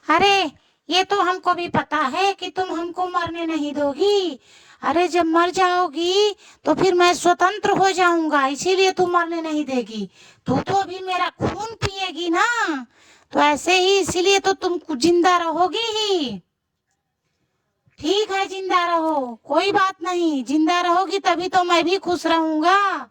अरे ये तो हमको भी पता है कि तुम हमको मरने नहीं दोगी। अरे जब मर जाओगी तो फिर मैं स्वतंत्र हो जाऊंगा, इसीलिए तू मरने नहीं देगी। तू तो अभी मेरा खून पिएगी ना, तो ऐसे ही इसीलिए तो तुम जिंदा रहोगी ही। ठीक है, जिंदा रहो, कोई बात नहीं, जिंदा रहोगी तभी तो मैं भी खुश रहूंगा।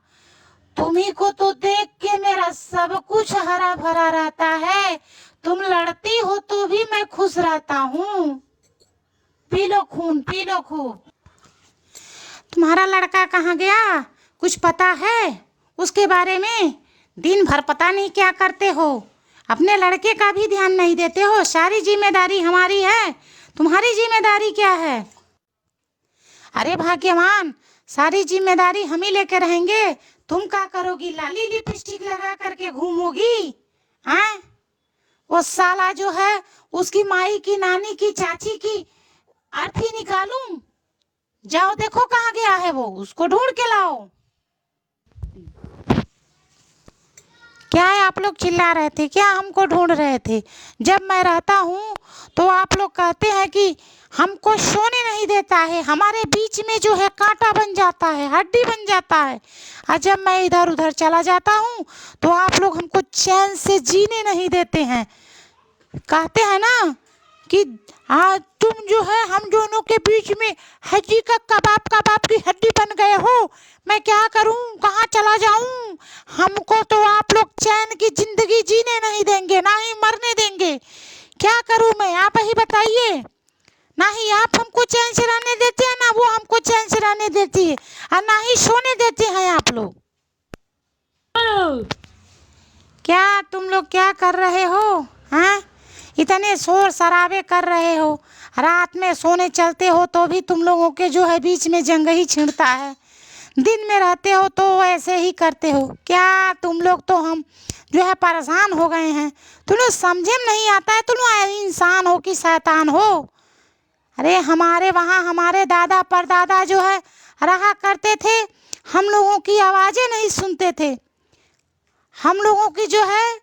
तुम्ही को तो देख के मेरा सब कुछ हरा भरा रहता है। तुम लड़ती हो तो भी मैं खुश रहता हूँ। पी लो खून, पी लो खूब। तुम्हारा लड़का कहाँ गया, कुछ पता है उसके बारे में? दिन भर पता नहीं क्या करते हो, अपने लड़के का भी ध्यान नहीं देते हो। सारी जिम्मेदारी हमारी है, तुम्हारी जिम्मेदारी क्या है? अरे भाग्यवान, सारी जिम्मेदारी हम ही लेके रहेंगे। तुम क्या करोगी, लाली लिपस्टिक लगा करके घूमोगी? हाँ, वो साला जो है उसकी माई की, नानी की, चाची की अर्थी निकालूं? जाओ देखो कहाँ गया है वो, उसको ढूंढ के लाओ। क्या है, आप लोग चिल्ला रहे थे क्या, हमको ढूंढ रहे थे? जब मैं रहता हूँ तो आप लोग कहते हैं कि हमको सोने नहीं देता है, हमारे बीच में जो है कांटा बन जाता है, हड्डी बन जाता है। और जब मैं इधर उधर चला जाता हूँ तो आप लोग हमको चैन से जीने नहीं देते हैं। कहते हैं ना कि हाँ तुम जो है हम दोनों के बीच में हड्डी का कबाब, कबाब की हड्डी बन गए हो। मैं क्या करूं, कहाँ चला जाऊं? हमको तो आप लोग चैन की जिंदगी जीने नहीं देंगे, ना ही मरने देंगे। क्या करूं मैं, आप ही बताइए। ना ही आप हमको चैन से रहने देते हैं, ना वो हमको चैन से रहने देती है, और ना ही सोने देते हैं आप लोग। क्या तुम लोग क्या कर रहे हो? हाँ, इतने शोर शराबे कर रहे हो, रात में सोने चलते हो तो भी तुम लोगों के जो है बीच में जंग ही छिड़ता है। दिन में रहते हो तो ऐसे ही करते हो। क्या तुम लोग तो हम जो है परेशान हो गए हैं। तुम लोग समझे में नहीं आता है, तुम लोग इंसान हो कि शैतान हो? अरे हमारे वहाँ हमारे दादा परदादा जो है रहा करते थे, हम लोगों की आवाज़ें नहीं सुनते थे। हम लोगों की जो है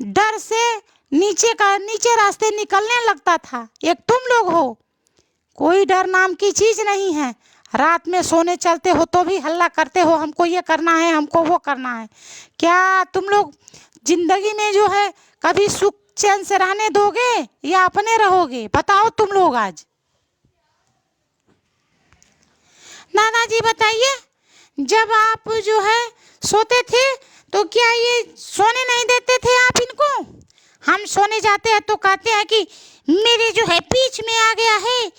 डर से नीचे रास्ते निकलने लगता था। एक तुम लोग हो, कोई डर नाम की चीज नहीं है। रात में सोने चलते हो तो भी हल्ला करते हो, हमको ये करना है, हमको वो करना है। क्या तुम लोग जिंदगी में जो है कभी सुख चैन से रहने दोगे या अपने रहोगे? बताओ तुम लोग आज। दादाजी बताइए, जब आप जो है सोते थे तो क्या ये सोने नहीं देते थे आप इनको? हम सोने जाते हैं तो कहते हैं कि मेरे जो है बीच में आ गया है,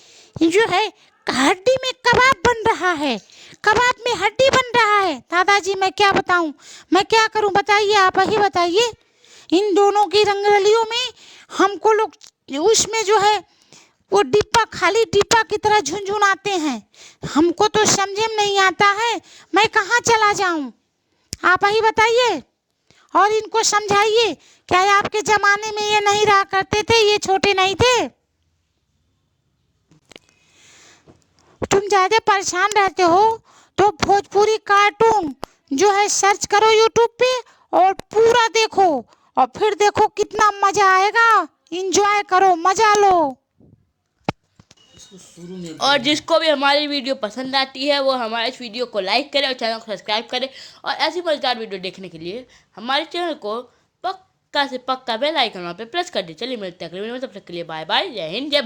जो है हड्डी में कबाब बन रहा है, कबाब में हड्डी बन रहा है। दादाजी मैं क्या बताऊं, मैं क्या करूं, बताइए, आप ही बताइए। इन दोनों की रंगरलियों में हमको लोग उसमें जो है वो डिब्बा, खाली डिब्बा की तरह झुनझुनाते हैं। हमको तो समझे में नहीं आता है, मैं कहाँ चला जाऊं, आप ही बताइए। और इनको समझाइए, क्या आपके जमाने में ये नहीं रहा करते थे, ये छोटे नहीं थे? तुम ज़्यादा परेशान रहते हो तो भोजपुरी कार्टून जो है सर्च करो यूट्यूब पे और पूरा देखो, और फिर देखो कितना मज़ा आएगा। इंजॉय करो, मज़ा लो। और जिसको भी हमारी वीडियो पसंद आती है वो हमारे इस वीडियो को लाइक करे और चैनल को सब्सक्राइब करे। और ऐसी मज़ेदार वीडियो देखने के लिए हमारे चैनल को पक्का से पक्का बेल आइकन वहाँ पे प्रेस कर दे। चलिए मिलते हैं अगले वीडियो में, तब तक के लिए बाय बाय, जय हिंद, जय